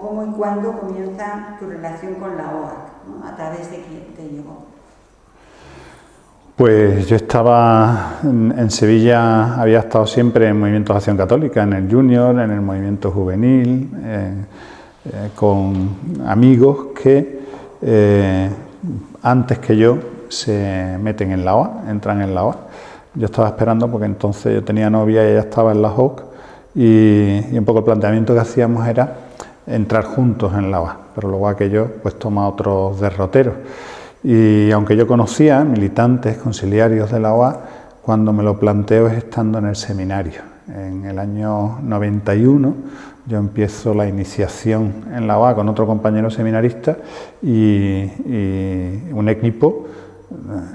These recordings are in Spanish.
cómo y cuándo comienza tu relación con la OAC, ¿no? A través de quién te llegó. Pues yo estaba en Sevilla, había estado siempre en movimientos de acción católica, en el Junior, en el movimiento juvenil, con amigos que antes que yo se meten en la OA, entran en la OA. Yo estaba esperando porque entonces yo tenía novia y ella estaba en la JOC y un poco el planteamiento que hacíamos era entrar juntos en la OA, pero luego aquello pues toma otros derroteros. Y aunque yo conocía militantes, conciliarios de la OA, cuando me lo planteo es estando en el seminario. En el año 91 yo empiezo la iniciación en la OA con otro compañero seminarista y un equipo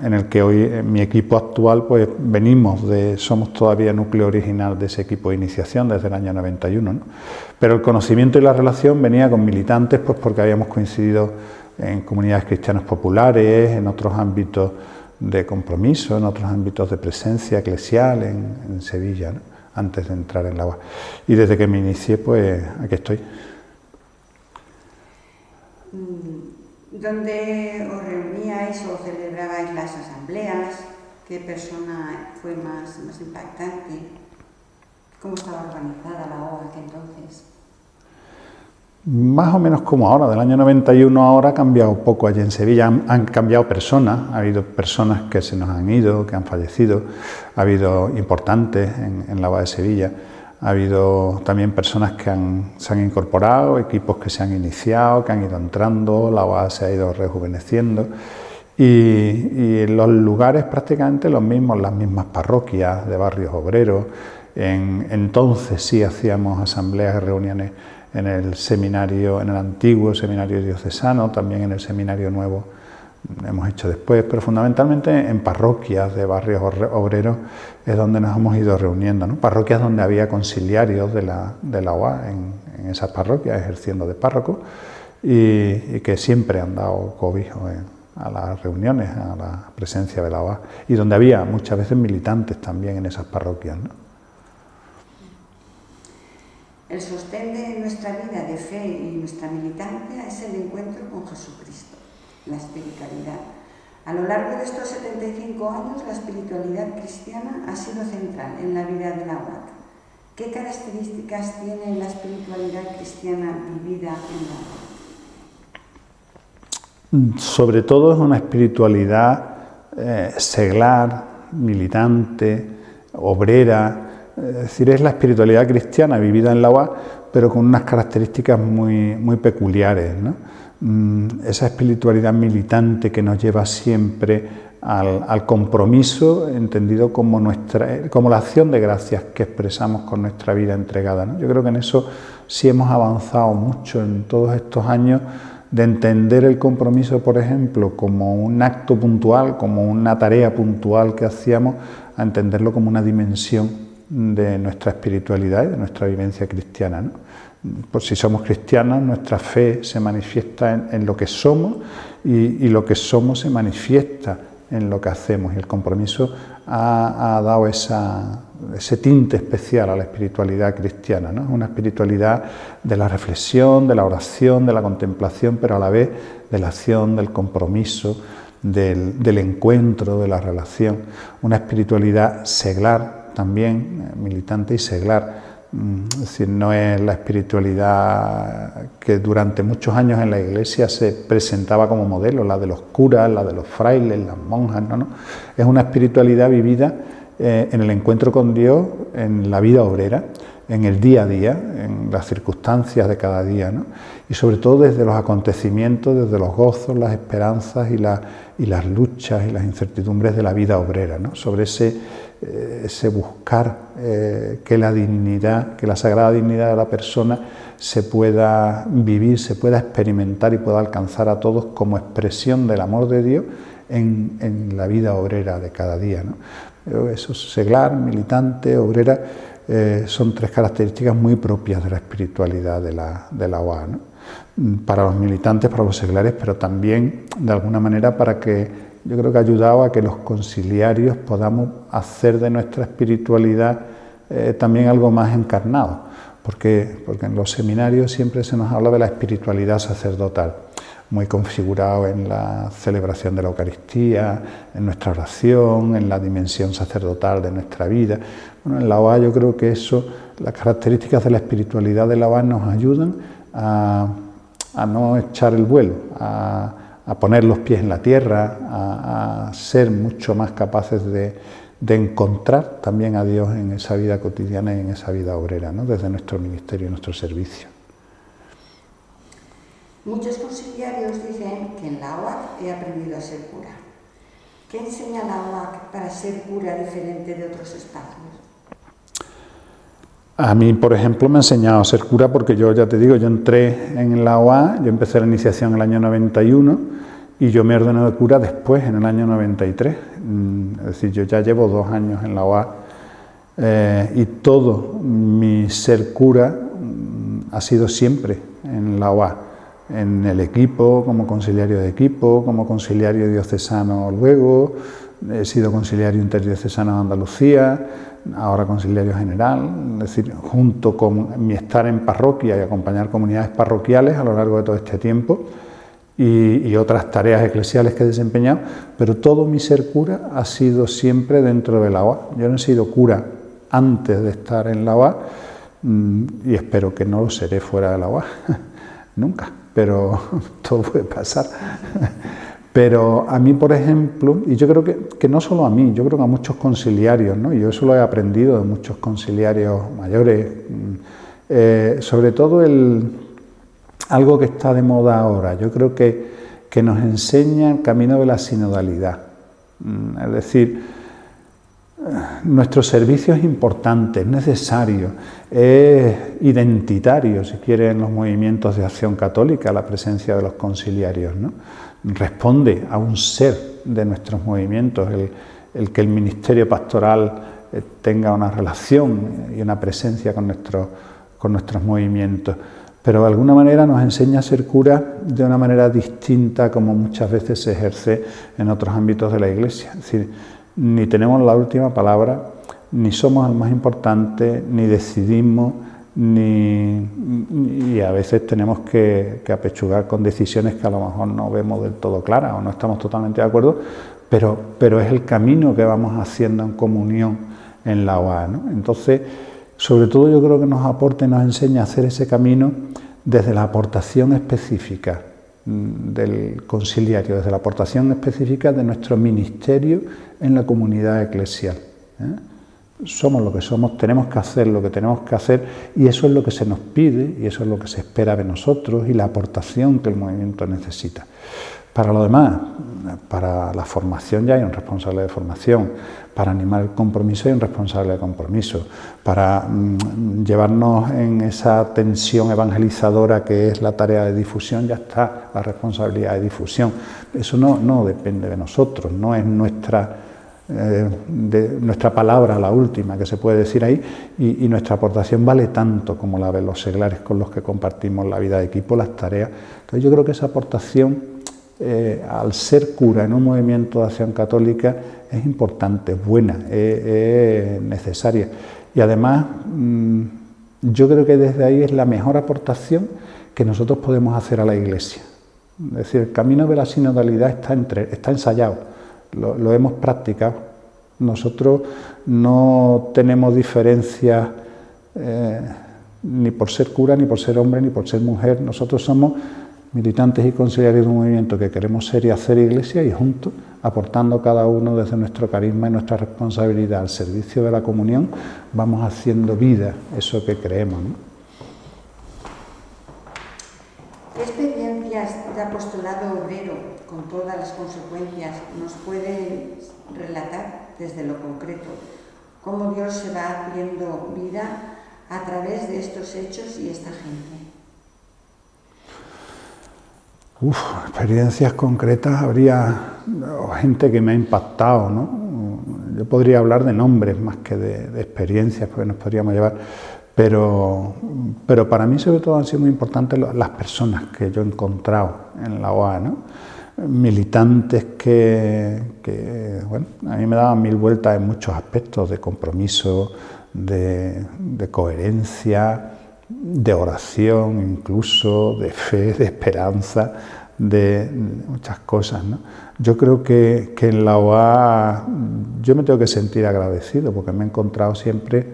en el que hoy en mi equipo actual pues somos todavía núcleo original de ese equipo de iniciación desde el año 91, ¿no? Pero el conocimiento y la relación venía con militantes pues porque habíamos coincidido en comunidades cristianas populares, en otros ámbitos de compromiso, en otros ámbitos de presencia eclesial en Sevilla, ¿no? Antes de entrar en la UA. Y desde que me inicié, pues aquí estoy. ¿Dónde os reuníais o celebrabais las asambleas? ¿Qué persona fue más impactante? ¿Cómo estaba organizada la OAC entonces? Más o menos como ahora, del año 91 ahora ha cambiado poco allí en Sevilla, han cambiado personas, ha habido personas que se nos han ido, que han fallecido, ha habido importantes en la OA de Sevilla, ha habido también personas que se han incorporado, equipos que se han iniciado, que han ido entrando, la OA se ha ido rejuveneciendo y en los lugares prácticamente los mismos, las mismas parroquias de barrios obreros. Entonces sí hacíamos asambleas y reuniones en el seminario, en el antiguo seminario diocesano, también en el seminario nuevo hemos hecho después, pero fundamentalmente en parroquias de barrios obreros es donde nos hemos ido reuniendo, ¿no? Parroquias donde había conciliarios de la OA en esas parroquias, ejerciendo de párroco y que siempre han dado cobijo a las reuniones, a la presencia de la OA y donde había muchas veces militantes también en esas parroquias, ¿no? El sostén de nuestra vida de fe y nuestra militancia es el encuentro con Jesucristo, la espiritualidad. A lo largo de estos 75 años, la espiritualidad cristiana ha sido central en la vida de la UAC. ¿Qué características tiene la espiritualidad cristiana vivida en la UAC? Sobre todo es una espiritualidad seglar, militante, obrera. Es decir, es la espiritualidad cristiana vivida en la UA, pero con unas características muy peculiares, ¿no? Esa espiritualidad militante que nos lleva siempre al compromiso, entendido como la acción de gracias que expresamos con nuestra vida entregada, ¿no? Yo creo que en eso sí hemos avanzado mucho en todos estos años, de entender el compromiso, por ejemplo, como un acto puntual, como una tarea puntual que hacíamos, a entenderlo como una dimensión de nuestra espiritualidad y de nuestra vivencia cristiana, ¿no? Pues si somos cristianos, nuestra fe se manifiesta en lo que somos y lo que somos se manifiesta en lo que hacemos, y el compromiso ha dado ese tinte especial a la espiritualidad cristiana, ¿no? Es una espiritualidad de la reflexión, de la oración, de la contemplación, pero a la vez de la acción, del compromiso, del encuentro, de la relación, una espiritualidad seglar también, militante y seglar. Es decir, no es la espiritualidad que durante muchos años en la Iglesia se presentaba como modelo, la de los curas, la de los frailes, las monjas, no. Es una espiritualidad vivida en el encuentro con Dios, en la vida obrera, en el día a día, en las circunstancias de cada día, ¿no? Y sobre todo desde los acontecimientos, desde los gozos, las esperanzas y las luchas y las incertidumbres de la vida obrera, ¿no? Sobre ese buscar que la sagrada dignidad de la persona se pueda vivir, se pueda experimentar y pueda alcanzar a todos como expresión del amor de Dios en la vida obrera de cada día, ¿no? Eso, seglar, militante, obrera, son tres características muy propias de la espiritualidad de la OA, ¿no? Para los militantes, para los seglares, pero también de alguna manera yo creo que ha ayudado a que los conciliarios podamos hacer de nuestra espiritualidad también algo más encarnado, Porque en los seminarios siempre se nos habla de la espiritualidad sacerdotal, muy configurado en la celebración de la Eucaristía, en nuestra oración, en la dimensión sacerdotal de nuestra vida. Bueno, en la OA yo creo que las características de la espiritualidad de la OA nos ayudan a no echar el vuelo, a poner los pies en la tierra, a ser mucho más capaces de encontrar también a Dios en esa vida cotidiana y en esa vida obrera, ¿no? Desde nuestro ministerio y nuestro servicio. Muchos conciliarios dicen que en la OAC he aprendido a ser cura. ¿Qué enseña la OAC para ser cura diferente de otros espacios? A mí, por ejemplo, me ha enseñado a ser cura porque yo, ya te digo, yo entré en la OA, yo empecé la iniciación en el año 91 y yo me ordené de cura después, en el año 93. Es decir, yo ya llevo 2 años en la OA y todo mi ser cura ha sido siempre en la OA, en el equipo, como conciliario de equipo, como conciliario diocesano luego, he sido conciliario interdiocesano de Andalucía, ahora conciliario general, es decir, junto con mi estar en parroquia y acompañar comunidades parroquiales a lo largo de todo este tiempo y otras tareas eclesiales que he desempeñado, pero todo mi ser cura ha sido siempre dentro de la OA. Yo no he sido cura antes de estar en la OA y espero que no lo seré fuera de la OA, nunca, pero todo puede pasar. Pero a mí, por ejemplo, y yo creo que no solo a mí, yo creo que a muchos conciliarios, ¿no? Y yo eso lo he aprendido de muchos conciliarios mayores, sobre todo algo que está de moda ahora, yo creo que nos enseña el camino de la sinodalidad. Es decir, nuestro servicio es importante, es necesario, es identitario, si quiere, en los movimientos de acción católica, la presencia de los conciliarios, ¿no? Responde a un ser de nuestros movimientos, el que el ministerio pastoral tenga una relación y una presencia con nuestros movimientos, pero de alguna manera nos enseña a ser cura de una manera distinta como muchas veces se ejerce en otros ámbitos de la Iglesia. Es decir, ni tenemos la última palabra, ni somos el más importante, ni decidimos, y a veces tenemos que apechugar con decisiones que a lo mejor no vemos del todo claras o no estamos totalmente de acuerdo, pero es el camino que vamos haciendo en comunión en la OA, ¿no? Entonces, sobre todo yo creo que nos aporta y nos enseña a hacer ese camino desde la aportación específica del conciliario, desde la aportación específica de nuestro ministerio en la comunidad eclesial, Somos lo que somos, tenemos que hacer lo que tenemos que hacer y eso es lo que se nos pide y eso es lo que se espera de nosotros y la aportación que el movimiento necesita. Para lo demás, para la formación ya hay un responsable de formación, para animar el compromiso hay un responsable de compromiso, para llevarnos en esa tensión evangelizadora que es la tarea de difusión ya está la responsabilidad de difusión. Eso no depende de nosotros, no es nuestra palabra la última que se puede decir ahí y nuestra aportación vale tanto como la de los seglares con los que compartimos la vida de equipo, las tareas. Entonces yo creo que esa aportación al ser cura en un movimiento de acción católica es importante, es buena, es necesaria y además yo creo que desde ahí es la mejor aportación que nosotros podemos hacer a la Iglesia. Es decir, el camino de la sinodalidad está ensayado. Lo hemos practicado. Nosotros no tenemos diferencias ni por ser cura, ni por ser hombre, ni por ser mujer. Nosotros somos militantes y conciliarios de un movimiento que queremos ser y hacer iglesia y juntos, aportando cada uno desde nuestro carisma y nuestra responsabilidad al servicio de la comunión, vamos haciendo vida eso que creemos, ¿no? ¿Qué experiencias de apostolado obrero, con todas las consecuencias, nos puede relatar desde lo concreto? ¿Cómo Dios se va haciendo vida a través de estos hechos y esta gente? Experiencias concretas habría gente que me ha impactado, ¿no? Yo podría hablar de nombres más que de experiencias, porque nos podríamos llevar, pero para mí sobre todo han sido muy importantes las personas que yo he encontrado en la OA, ¿no? Militantes que bueno, a mí me daban 1000 vueltas en muchos aspectos de compromiso, de coherencia, de oración, incluso de fe, de esperanza, de muchas cosas, ¿no? Yo creo que en la OA yo me tengo que sentir agradecido porque me he encontrado siempre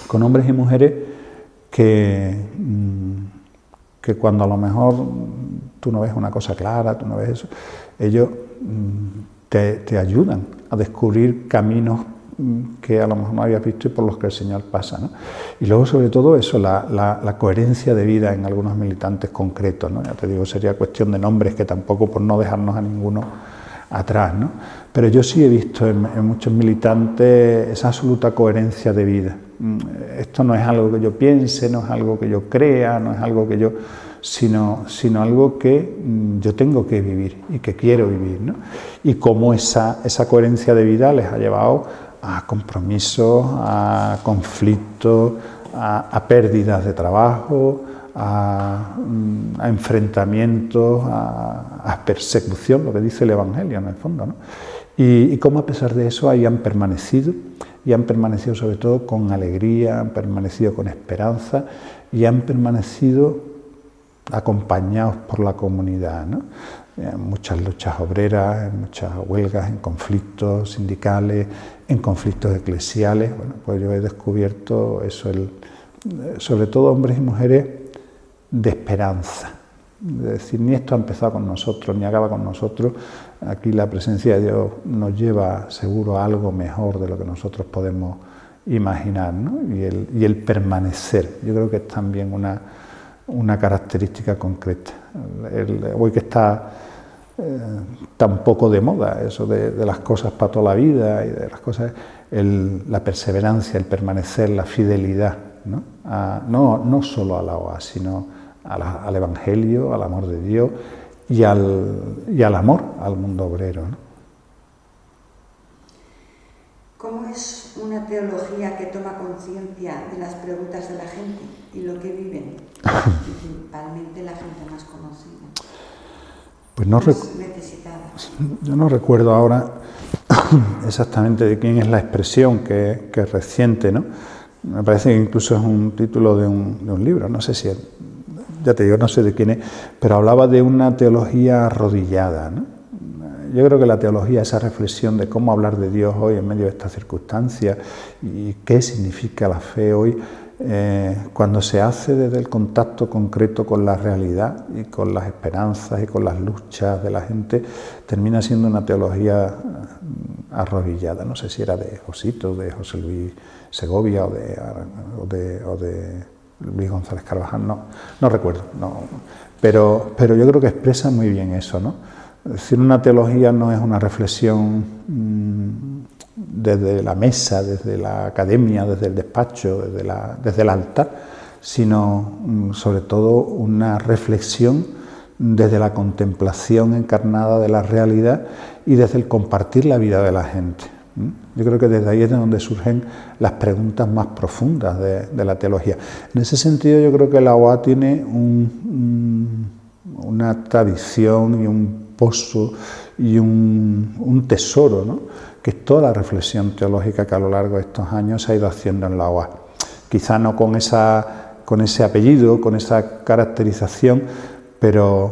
con hombres y mujeres que cuando a lo mejor tú no ves una cosa clara, tú no ves eso, ellos te ayudan a descubrir caminos que a lo mejor no habías visto y por los que el Señor pasa, ¿no? Y luego, sobre todo, eso, la coherencia de vida en algunos militantes concretos, ¿no? Ya te digo, sería cuestión de nombres que tampoco, por no dejarnos a ninguno atrás, ¿no? Pero yo sí he visto en muchos militantes esa absoluta coherencia de vida. Esto no es algo que yo piense, no es algo que yo crea, no es algo que yo... sino algo que yo tengo que vivir y que quiero vivir, ¿no? Y cómo esa coherencia de vida les ha llevado a compromisos, a conflictos, a pérdidas de trabajo, a enfrentamientos, a persecución, lo que dice el Evangelio en el fondo, ¿no? Y cómo a pesar de eso ahí han permanecido, y han permanecido sobre todo con alegría, han permanecido con esperanza y han permanecido acompañados por la comunidad, ¿no? En muchas luchas obreras, en muchas huelgas, en conflictos sindicales, en conflictos eclesiales. Bueno, pues yo he descubierto eso, sobre todo hombres y mujeres de esperanza. Es decir, ni esto ha empezado con nosotros, ni acaba con nosotros. Aquí la presencia de Dios nos lleva seguro a algo mejor de lo que nosotros podemos imaginar, ¿no? Y el permanecer, yo creo que es también una característica concreta. Hoy que está tan poco de moda eso de las cosas para toda la vida y de las cosas, la perseverancia, el permanecer, la fidelidad, ¿no? No solo a la OA, sino al Evangelio, al amor de Dios y al amor al mundo obrero, ¿no? ¿Cómo es una teología que toma conciencia de las preguntas de la gente y lo que viven? Principalmente la gente más conocida. Pues más necesitada. Yo no recuerdo ahora exactamente de quién es la expresión, que es reciente, ¿no? Me parece que incluso es un título de un libro, no sé si es, ya te digo, no sé de quién es, pero hablaba de una teología arrodillada, ¿no? Yo creo que la teología, esa reflexión de cómo hablar de Dios hoy en medio de estas circunstancias y qué significa la fe hoy, cuando se hace desde el contacto concreto con la realidad y con las esperanzas y con las luchas de la gente, termina siendo una teología arrodillada. No sé si era de Josito, de José Luis Segovia o de Luis González Carvajal, no recuerdo, pero yo creo que expresa muy bien eso, ¿no? Es decir, una teología no es una reflexión desde la mesa, desde la academia, desde el despacho, desde el altar, sino sobre todo una reflexión desde la contemplación encarnada de la realidad y desde el compartir la vida de la gente. Yo creo que desde ahí es de donde surgen las preguntas más profundas de la teología. En ese sentido, yo creo que la OA tiene una tradición y un pozo y un tesoro, ¿no? Que es toda la reflexión teológica que a lo largo de estos años se ha ido haciendo en la OA. Quizá no con ese apellido, con esa caracterización, pero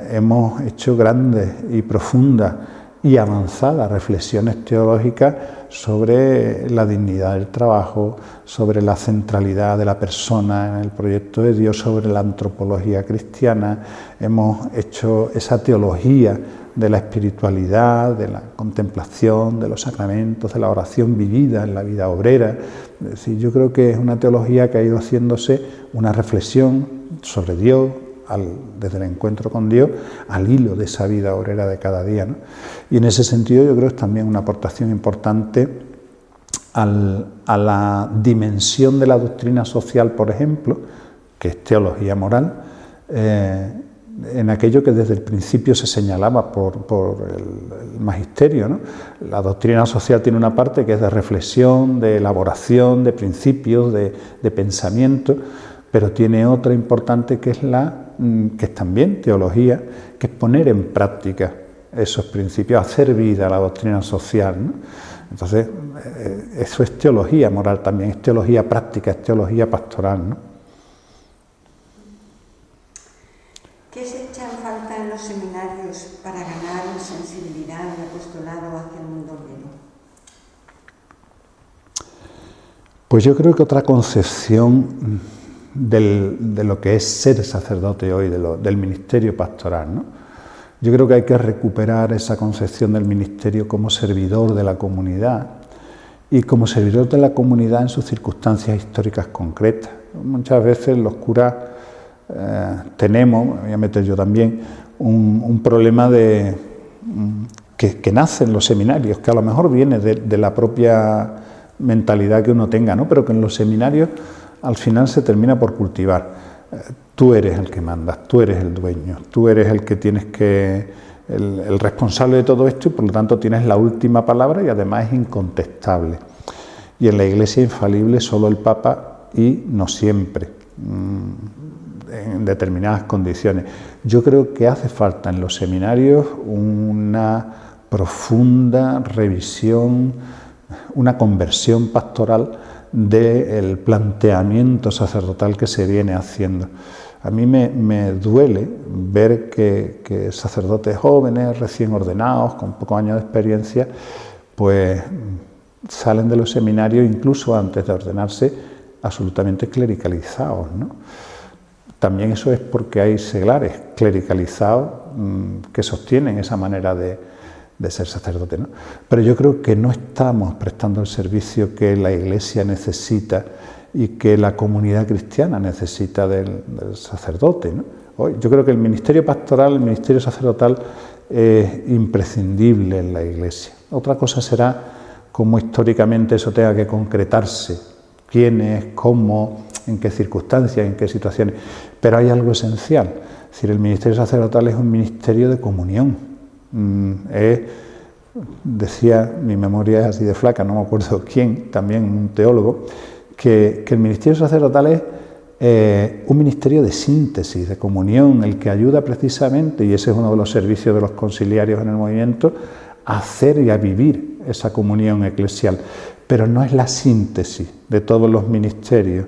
hemos hecho grandes y profundas y avanzadas reflexiones teológicas sobre la dignidad del trabajo, sobre la centralidad de la persona en el proyecto de Dios, sobre la antropología cristiana. Hemos hecho esa teología de la espiritualidad, de la contemplación, de los sacramentos, de la oración vivida en la vida obrera. Es decir, yo creo que es una teología que ha ido haciéndose una reflexión sobre Dios, desde el encuentro con Dios, al hilo de esa vida obrera de cada día, ¿no? Y en ese sentido yo creo que es también una aportación importante a la dimensión de la doctrina social, por ejemplo, que es teología moral, en aquello que desde el principio se señalaba por el magisterio, ¿no? La doctrina social tiene una parte que es de reflexión, de elaboración, de principios, de pensamiento, pero tiene otra importante que es también teología, que es poner en práctica esos principios, hacer vida a la doctrina social, ¿no? Entonces, eso es teología moral también, es teología práctica, es teología pastoral, ¿no? necesarios para ganar sensibilidad y apostolado hacia el mundo obrero? Pues yo creo que otra concepción de lo que es ser sacerdote hoy, del ministerio pastoral, ¿no? Yo creo que hay que recuperar esa concepción del ministerio como servidor de la comunidad y como servidor de la comunidad en sus circunstancias históricas concretas. Muchas veces los curas tenemos, me voy a meter yo también, un problema que nace en los seminarios, que a lo mejor viene de la propia mentalidad que uno tenga, ¿no? Pero que en los seminarios al final se termina por cultivar. Tú eres el que mandas, tú eres el dueño, tú eres el que tienes el responsable de todo esto y por lo tanto tienes la última palabra y además es incontestable. Y en la Iglesia infalible solo el Papa y no siempre, en determinadas condiciones. Yo creo que hace falta en los seminarios una profunda revisión, una conversión pastoral del planteamiento sacerdotal que se viene haciendo. A mí me duele ver que sacerdotes jóvenes, recién ordenados, con pocos años de experiencia, pues salen de los seminarios, incluso antes de ordenarse, absolutamente clericalizados, ¿no? También eso es porque hay seglares clericalizados que sostienen esa manera de ser sacerdote, ¿no? Pero yo creo que no estamos prestando el servicio que la Iglesia necesita y que la comunidad cristiana necesita del sacerdote, ¿no? Hoy, yo creo que el ministerio pastoral, el ministerio sacerdotal es imprescindible en la Iglesia. Otra cosa será cómo históricamente eso tenga que concretarse, quiénes, cómo, en qué circunstancias, en qué situaciones, pero hay algo esencial. Es decir, el ministerio sacerdotal es un ministerio de comunión. Decía, mi memoria es así de flaca, no me acuerdo quién, también un teólogo, que el ministerio sacerdotal es un ministerio de síntesis, de comunión, el que ayuda precisamente, y ese es uno de los servicios de los conciliarios en el movimiento, a hacer y a vivir esa comunión eclesial. Pero no es la síntesis de todos los ministerios.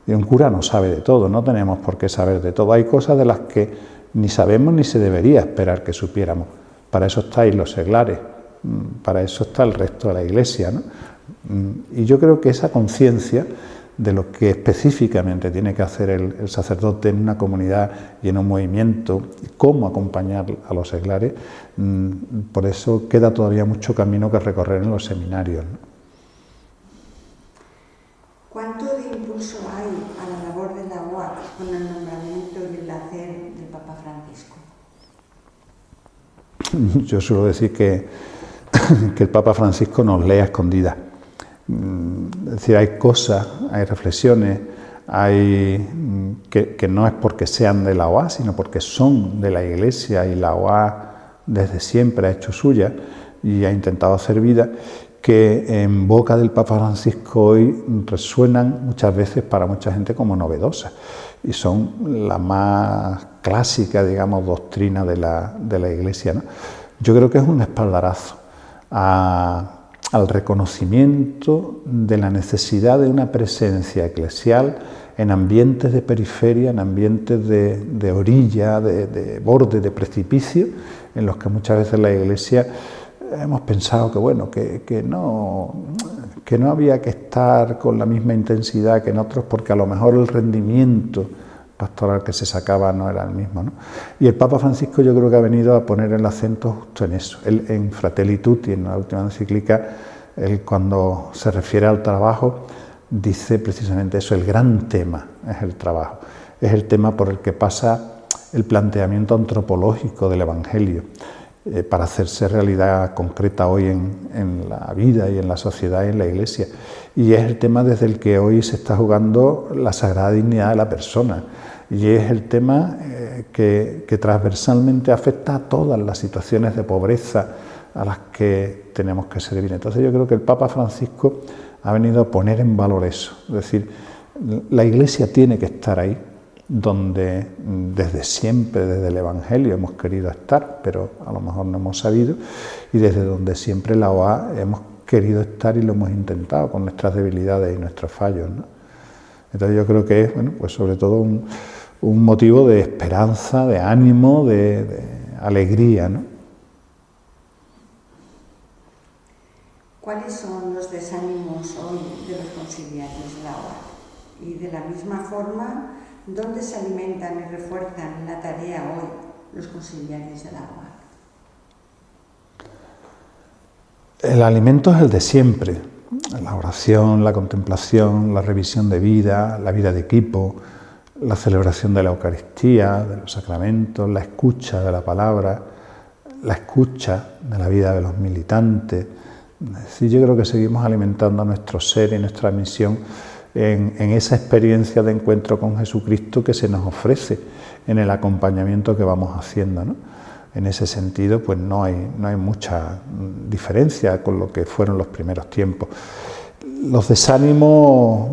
Y un cura no sabe de todo, no tenemos por qué saber de todo. Hay cosas de las que ni sabemos ni se debería esperar que supiéramos. Para eso estáis los seglares, para eso está el resto de la Iglesia, ¿no? Y yo creo que esa conciencia de lo que específicamente tiene que hacer el sacerdote en una comunidad y en un movimiento, y cómo acompañar a los seglares, por eso queda todavía mucho camino que recorrer en los seminarios, ¿no? ¿Cuánto de impulso hay a la labor de la OAC con el nombramiento y el hacer del Papa Francisco? Yo suelo decir que el Papa Francisco nos lee a escondidas. Es decir, hay cosas, hay reflexiones, hay que no es porque sean de la OA, sino porque son de la Iglesia y la OA desde siempre ha hecho suya y ha intentado hacer vida, que en boca del Papa Francisco hoy resuenan muchas veces para mucha gente como novedosas y son la más clásica, digamos, doctrina de la Iglesia, ¿no? Yo creo que es un espaldarazo al reconocimiento de la necesidad de una presencia eclesial en ambientes de periferia, en ambientes de orilla, de borde, de precipicio, en los que muchas veces la Iglesia hemos pensado que bueno, que no había que estar con la misma intensidad que en otros, porque a lo mejor el rendimiento pastoral que se sacaba no era el mismo, ¿no? Y el Papa Francisco yo creo que ha venido a poner el acento justo en eso. Él, en Fratelli Tutti, en la última encíclica, él cuando se refiere al trabajo dice precisamente eso: el gran tema es el trabajo, es el tema por el que pasa el planteamiento antropológico del Evangelio para hacerse realidad concreta hoy en la vida y en la sociedad y en la Iglesia. Y es el tema desde el que hoy se está jugando la sagrada dignidad de la persona. Y es el tema que transversalmente afecta a todas las situaciones de pobreza a las que tenemos que servir. Entonces yo creo que el Papa Francisco ha venido a poner en valor eso. Es decir, la Iglesia tiene que estar ahí, donde desde siempre, desde el Evangelio hemos querido estar, pero a lo mejor no hemos sabido, y desde donde siempre la OA hemos querido estar y lo hemos intentado con nuestras debilidades y nuestros fallos, ¿no? Entonces yo creo que es, bueno, pues sobre todo un motivo de esperanza, de ánimo, de alegría, ¿no? ¿Cuáles son los desánimos hoy de los conciliarios de la OAC? Y de la misma forma, ¿dónde se alimentan y refuerzan la tarea hoy los conciliarios de la OAC? El alimento es el de siempre, la oración, la contemplación, la revisión de vida, la vida de equipo, la celebración de la Eucaristía, de los sacramentos, la escucha de la palabra, la escucha de la vida de los militantes. Es decir, yo creo que seguimos alimentando a nuestro ser y nuestra misión en esa experiencia de encuentro con Jesucristo que se nos ofrece en el acompañamiento que vamos haciendo, ¿no? En ese sentido, pues no hay mucha diferencia con lo que fueron los primeros tiempos. Los desánimos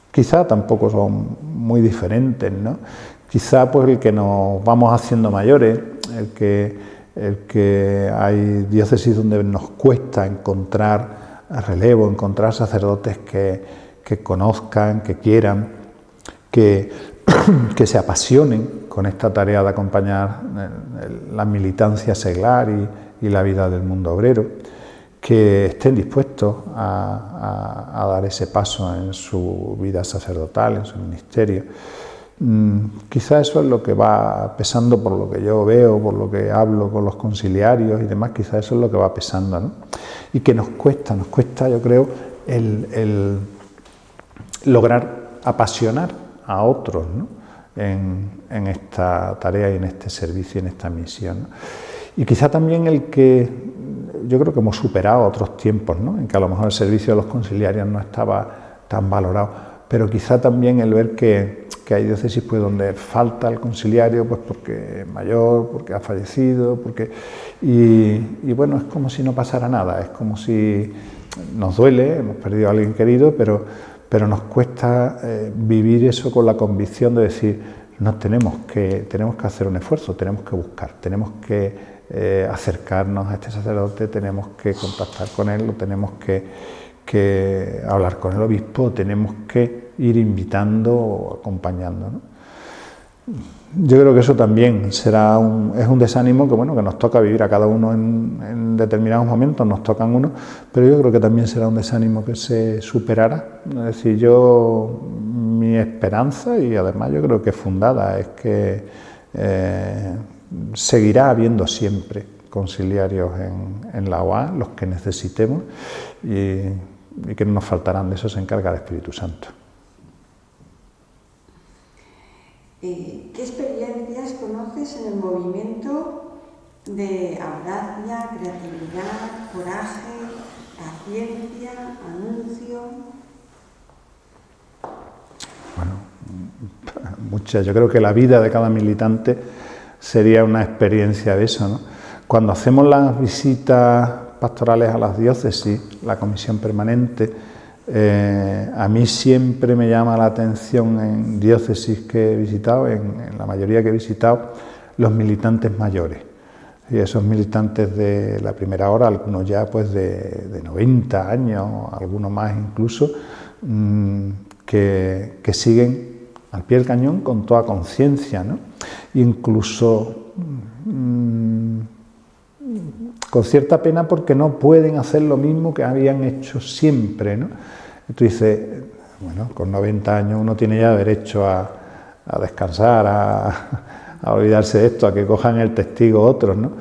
quizá tampoco son muy diferentes, ¿no? Quizá pues el que nos vamos haciendo mayores, el que hay diócesis donde nos cuesta encontrar relevo, encontrar sacerdotes que conozcan, que quieran, que se apasionen con esta tarea de acompañar la militancia seglar y la vida del mundo obrero, que estén dispuestos a dar ese paso en su vida sacerdotal, en su ministerio. Quizá eso es lo que va pesando, por lo que yo veo, por lo que hablo con los conciliarios y demás, quizá eso es lo que va pesando, ¿no? Y que nos cuesta, yo creo, el lograr apasionar a otros, ¿no? en esta tarea y en este servicio y en esta misión, ¿no? Y quizá también el que yo creo que hemos superado otros tiempos, ¿no? En que a lo mejor el servicio de los conciliarios no estaba tan valorado, pero quizá también el ver que hay diócesis pues, donde falta el conciliario pues, porque es mayor, porque ha fallecido, y bueno, es como si no pasara nada, es como si nos duele, hemos perdido a alguien querido, pero nos cuesta vivir eso con la convicción de decir, tenemos que hacer un esfuerzo, tenemos que buscar, tenemos que acercarnos a este sacerdote, tenemos que contactar con él, tenemos que hablar con el obispo, tenemos que ir invitando o acompañando, ¿no? Yo creo que eso también es un desánimo que nos toca vivir a cada uno en determinados momentos, nos tocan unos, pero yo creo que también será un desánimo que se superará. Es decir, mi esperanza, y además yo creo que es fundada, es que seguirá habiendo siempre conciliarios en la OA, los que necesitemos, y que no nos faltarán. De eso se encarga el Espíritu Santo. ¿Qué experiencias conoces en el movimiento de audacia, creatividad, coraje, paciencia, anuncio? Bueno, muchas. Yo creo que la vida de cada militante sería una experiencia de eso, ¿no? Cuando hacemos las visitas pastorales a las diócesis, la comisión permanente, a mí siempre me llama la atención en diócesis que he visitado, en la mayoría que he visitado, los militantes mayores. Y esos militantes de la primera hora, algunos ya pues de 90 años, algunos más incluso, que siguen al pie del cañón con toda conciencia, ¿no? Incluso con cierta pena porque no pueden hacer lo mismo que habían hecho siempre, ¿no? Y tú dices, bueno, con 90 años uno tiene ya derecho a descansar, a olvidarse de esto, a que cojan el testigo otros, ¿no?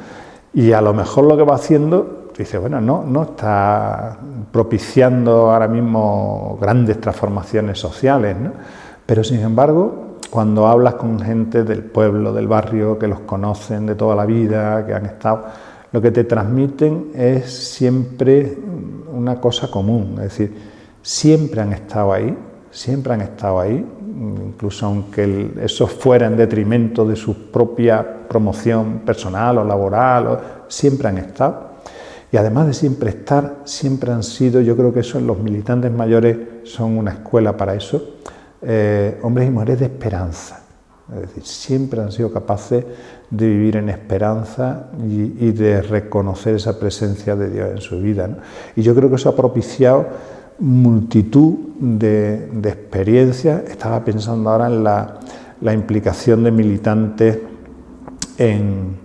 Y a lo mejor lo que va haciendo, tú dices, bueno, no está propiciando ahora mismo grandes transformaciones sociales, ¿no? Pero sin embargo, cuando hablas con gente del pueblo, del barrio, que los conocen de toda la vida, que han estado, lo que te transmiten es siempre una cosa común, es decir, siempre han estado ahí, incluso aunque eso fuera en detrimento de su propia promoción personal o laboral, siempre han estado. Y además de siempre estar, siempre han sido, yo creo que eso en los militantes mayores son una escuela para eso, hombres y mujeres de esperanza. Es decir, siempre han sido capaces de vivir en esperanza y de reconocer esa presencia de Dios en su vida, ¿no? Y yo creo que eso ha propiciado multitud de experiencias. Estaba pensando ahora en la implicación de militantes en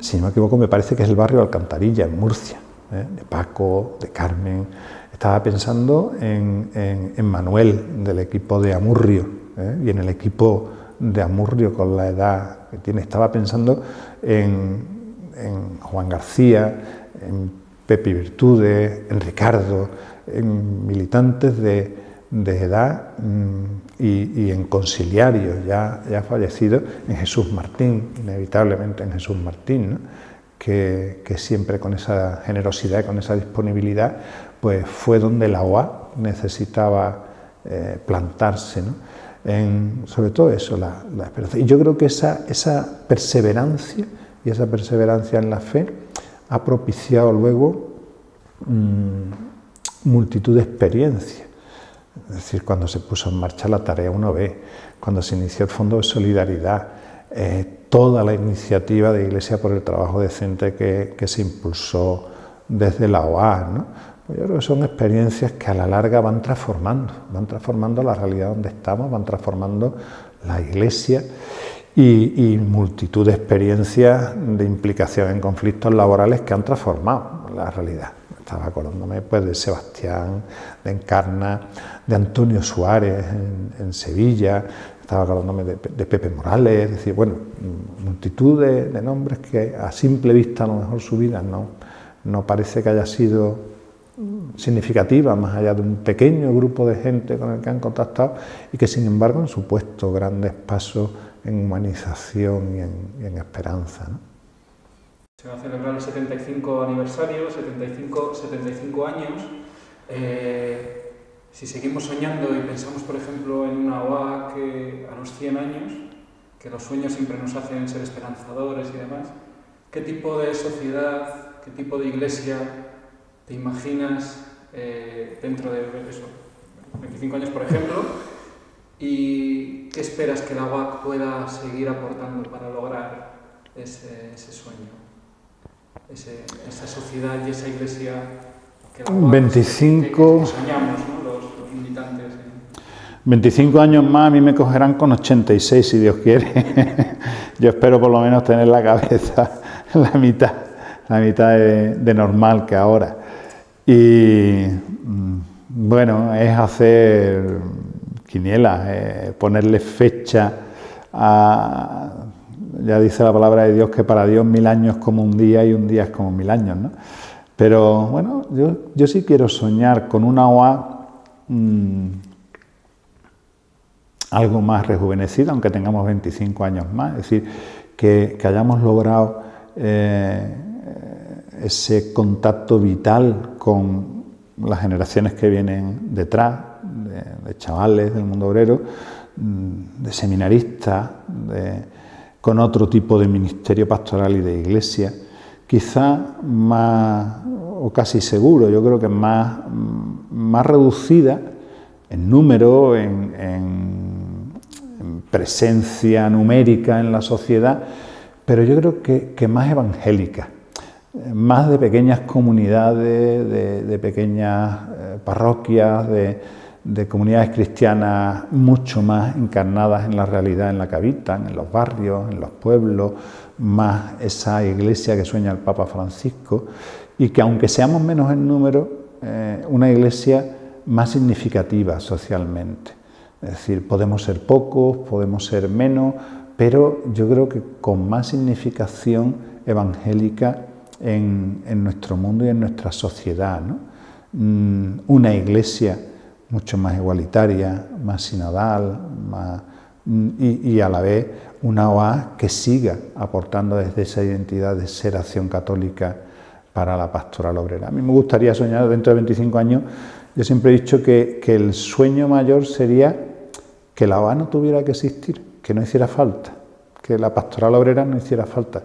si no me equivoco, me parece que es el barrio de Alcantarilla, en Murcia, de Paco, de Carmen. Estaba pensando en Manuel, del equipo de Amurrio, y en el equipo de Amurrio con la edad que tiene. Estaba pensando en Juan García, en Pepe Virtudes, en Ricardo, en militantes de edad y en conciliarios ya fallecidos, en Jesús Martín, inevitablemente en Jesús Martín, ¿no? que siempre con esa generosidad y con esa disponibilidad pues fue donde la OA necesitaba plantarse, ¿no? Sobre todo eso, la esperanza. Y yo creo que esa perseverancia y esa perseverancia en la fe ha propiciado luego multitud de experiencias. Es decir, cuando se puso en marcha la Tarea 1B, cuando se inició el Fondo de Solidaridad, toda la iniciativa de Iglesia por el Trabajo Decente que se impulsó desde la OA, ¿no? Pues yo creo que son experiencias que a la larga van transformando la realidad donde estamos, van transformando la Iglesia y multitud de experiencias de implicación en conflictos laborales que han transformado la realidad. Estaba acordándome pues de Sebastián, de Encarna, de Antonio Suárez en Sevilla, estaba acordándome de Pepe Morales, es decir, bueno, multitud de nombres que a simple vista a lo mejor su vida no parece que haya sido significativa, más allá de un pequeño grupo de gente con el que han contactado y que sin embargo han supuesto grandes pasos en humanización y en esperanza, ¿no? Se va a celebrar el 75 aniversario, 75 años. Si seguimos soñando y pensamos, por ejemplo, en una OA que a los 100 años, que los sueños siempre nos hacen ser esperanzadores y demás, ¿qué tipo de sociedad, qué tipo de iglesia te imaginas dentro de eso, 25 años, por ejemplo? ¿Y qué esperas que la UAC pueda seguir aportando para lograr ese sueño? Esa sociedad y esa iglesia que la UAC, 25, que soñamos, ¿no? los militantes. 25 años más a mí me cogerán con 86, si Dios quiere. Yo espero por lo menos tener la cabeza la mitad de normal que ahora. Y bueno, es hacer quinielas, ponerle fecha a... Ya dice la palabra de Dios que para Dios 1000 años es como un día y un día es como 1000 años, ¿no? Pero bueno, yo sí quiero soñar con una OA algo más rejuvenecida, aunque tengamos 25 años más. Es decir, que hayamos logrado ese contacto vital con las generaciones que vienen detrás, de chavales del mundo obrero, de seminaristas, con otro tipo de ministerio pastoral y de iglesia, quizá más, o casi seguro, yo creo que más reducida en número, en presencia numérica en la sociedad, pero yo creo que más evangélica, más de pequeñas comunidades, de pequeñas parroquias, de comunidades cristianas mucho más encarnadas en la realidad en la que habitan, en los barrios, en los pueblos, más esa iglesia que sueña el Papa Francisco, y que aunque seamos menos en número, una iglesia más significativa socialmente. Es decir, podemos ser pocos, podemos ser menos, pero yo creo que con más significación evangélica en nuestro mundo y en nuestra sociedad, ¿no? Una iglesia mucho más igualitaria, más sinodal, y a la vez una OA que siga aportando desde esa identidad de ser acción católica para la pastoral obrera. A mí me gustaría soñar dentro de 25 años, yo siempre he dicho que el sueño mayor sería que la OA no tuviera que existir, que no hiciera falta, que la pastoral obrera no hiciera falta.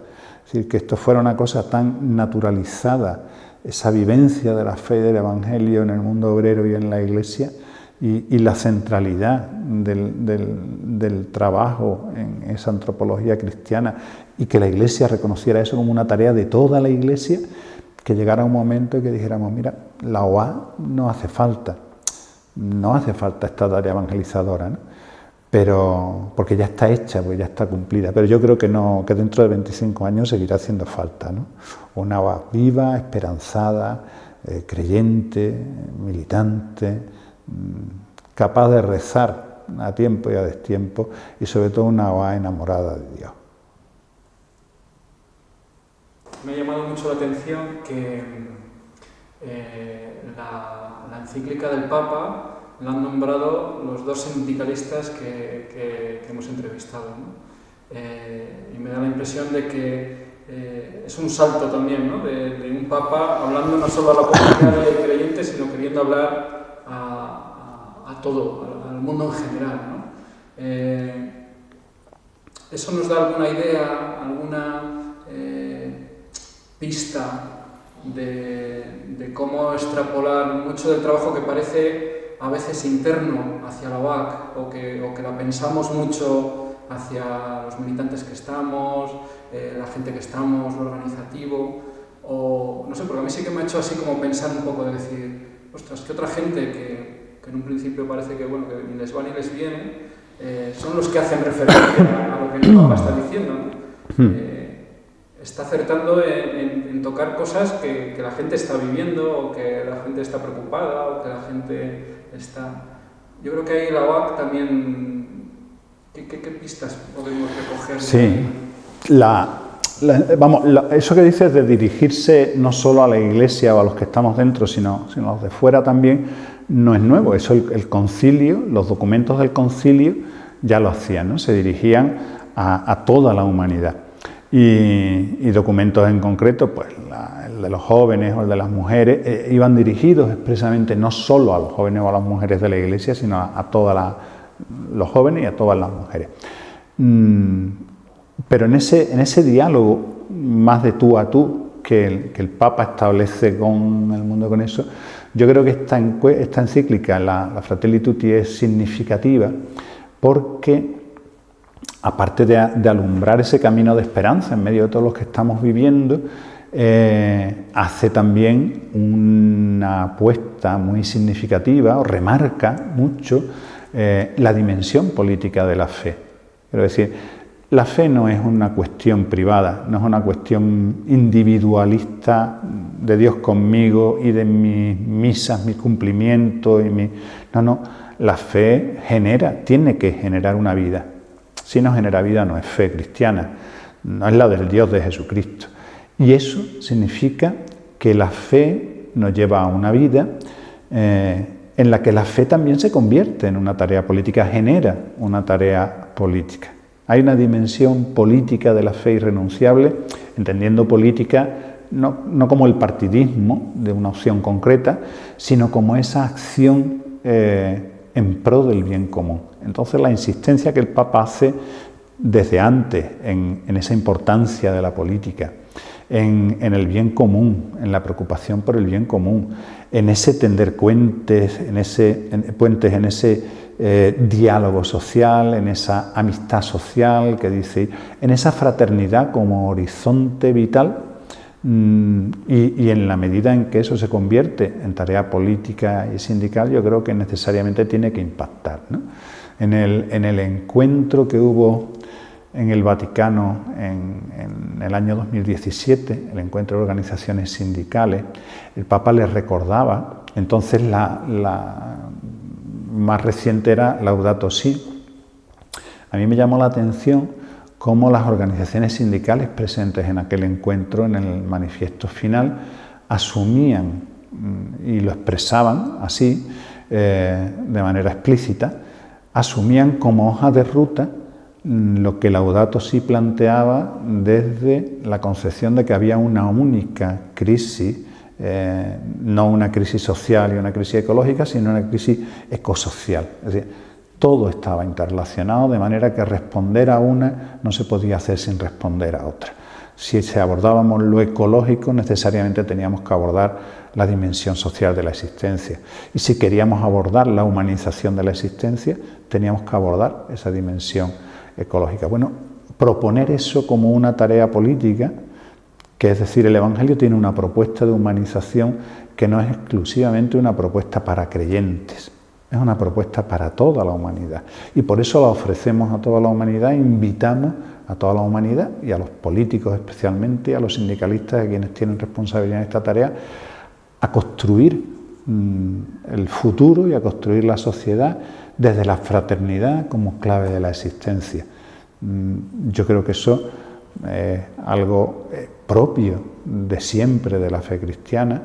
Es decir, que esto fuera una cosa tan naturalizada, esa vivencia de la fe y del Evangelio en el mundo obrero y en la Iglesia, y la centralidad del trabajo en esa antropología cristiana, y que la Iglesia reconociera eso como una tarea de toda la Iglesia, que llegara un momento en que dijéramos, mira, la OA no hace falta esta tarea evangelizadora, ¿no? pero porque ya está hecha, porque ya está cumplida. Pero yo creo que no, que dentro de 25 años seguirá haciendo falta, ¿no? Una UAC viva, esperanzada, creyente, militante, capaz de rezar a tiempo y a destiempo, y sobre todo una UAC enamorada de Dios. Me ha llamado mucho la atención que la encíclica del Papa la han nombrado los dos sindicalistas que hemos entrevistado, ¿no? Y me da la impresión de que es un salto también, ¿no? de un Papa hablando no solo a la comunidad de creyentes, sino queriendo hablar a todo, al mundo en general, ¿no? ¿Eso nos da alguna idea, alguna pista de cómo extrapolar mucho del trabajo que parece a veces interno hacia la UAC, o que la pensamos mucho hacia los militantes que estamos, la gente que estamos, lo organizativo, o no sé, porque a mí sí que me ha hecho así como pensar un poco de decir, ostras, que otra gente que en un principio parece que, bueno, que ni les va ni les viene, son los que hacen referencia a lo que el Papa está diciendo, ¿no? Está acertando en tocar cosas que la gente está viviendo, o que la gente está preocupada, o que la gente está... Yo creo que ahí la UAC también... ¿Qué pistas podemos recoger? Sí, eso que dices de dirigirse no solo a la Iglesia o a los que estamos dentro, sino a los de fuera también, no es nuevo. Eso el concilio, los documentos del concilio ya lo hacían, ¿no? Se dirigían a toda la humanidad. Y documentos en concreto, pues el de los jóvenes o el de las mujeres, iban dirigidos expresamente no solo a los jóvenes o a las mujeres de la Iglesia, sino a todos los jóvenes y a todas las mujeres. Pero en ese diálogo más de tú a tú que el Papa establece con el mundo, con eso, yo creo que esta encíclica, la Fratelli Tutti, es significativa porque, aparte de alumbrar ese camino de esperanza en medio de todos los que estamos viviendo, hace también una apuesta muy significativa, o remarca mucho la dimensión política de la fe. Quiero decir, la fe no es una cuestión privada, no es una cuestión individualista de Dios conmigo y de mis misas, mis cumplimientos No, la fe tiene que generar una vida. Si no genera vida, no es fe cristiana, no es la del Dios de Jesucristo. Y eso significa que la fe nos lleva a una vida en la que la fe también se convierte en una tarea política, genera una tarea política. Hay una dimensión política de la fe irrenunciable, entendiendo política no como el partidismo de una opción concreta, sino como esa acción en pro del bien común. Entonces, la insistencia que el Papa hace desde antes en esa importancia de la política, en el bien común, en la preocupación por el bien común, en ese tender puentes, en ese diálogo social, en esa amistad social que dice, en esa fraternidad como horizonte vital, y en la medida en que eso se convierte en tarea política y sindical, yo creo que necesariamente tiene que impactar, ¿no? En el encuentro que hubo en el Vaticano en el año 2017, el encuentro de organizaciones sindicales, el Papa les recordaba, entonces la más reciente era Laudato Si. A mí me llamó la atención cómo las organizaciones sindicales presentes en aquel encuentro, en el manifiesto final, asumían y lo expresaban así, de manera explícita, asumían como hoja de ruta lo que Laudato Si planteaba desde la concepción de que había una única crisis, no una crisis social y una crisis ecológica, sino una crisis ecosocial. Es decir, todo estaba interrelacionado, de manera que responder a una no se podía hacer sin responder a otra. Si abordábamos lo ecológico, necesariamente teníamos que abordar la dimensión social de la existencia. Y si queríamos abordar la humanización de la existencia, teníamos que abordar esa dimensión ecológica. Bueno, proponer eso como una tarea política, que es decir, el Evangelio tiene una propuesta de humanización que no es exclusivamente una propuesta para creyentes, es una propuesta para toda la humanidad. Y por eso la ofrecemos a toda la humanidad, invitamos a toda la humanidad y a los políticos especialmente, a los sindicalistas, a quienes tienen responsabilidad en esta tarea, a construir el futuro y a construir la sociedad desde la fraternidad como clave de la existencia. Yo creo que eso es algo propio de siempre de la fe cristiana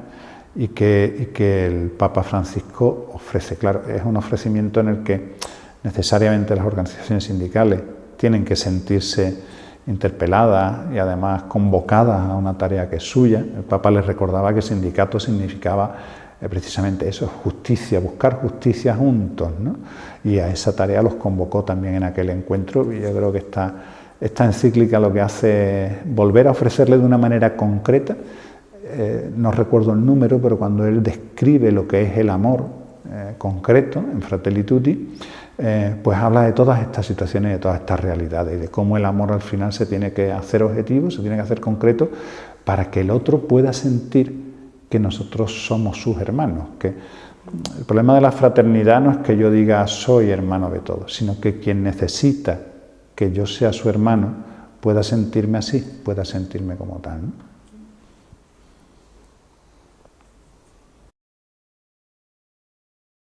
y que el Papa Francisco ofrece. Claro, es un ofrecimiento en el que necesariamente las organizaciones sindicales tienen que sentirse interpeladas y además convocadas a una tarea que es suya. El Papa les recordaba que sindicato significaba precisamente eso, justicia, buscar justicia juntos, ¿no? Y a esa tarea los convocó también en aquel encuentro, y yo creo que esta encíclica lo que hace es volver a ofrecerle de una manera concreta, no recuerdo el número, pero cuando él describe lo que es el amor concreto en Fratelli Tutti, pues habla de todas estas situaciones, de todas estas realidades, y de cómo el amor al final se tiene que hacer objetivo, se tiene que hacer concreto, para que el otro pueda sentir que nosotros somos sus hermanos. Que el problema de la fraternidad no es que yo diga soy hermano de todos, sino que quien necesita que yo sea su hermano pueda sentirme así, pueda sentirme como tal, ¿no?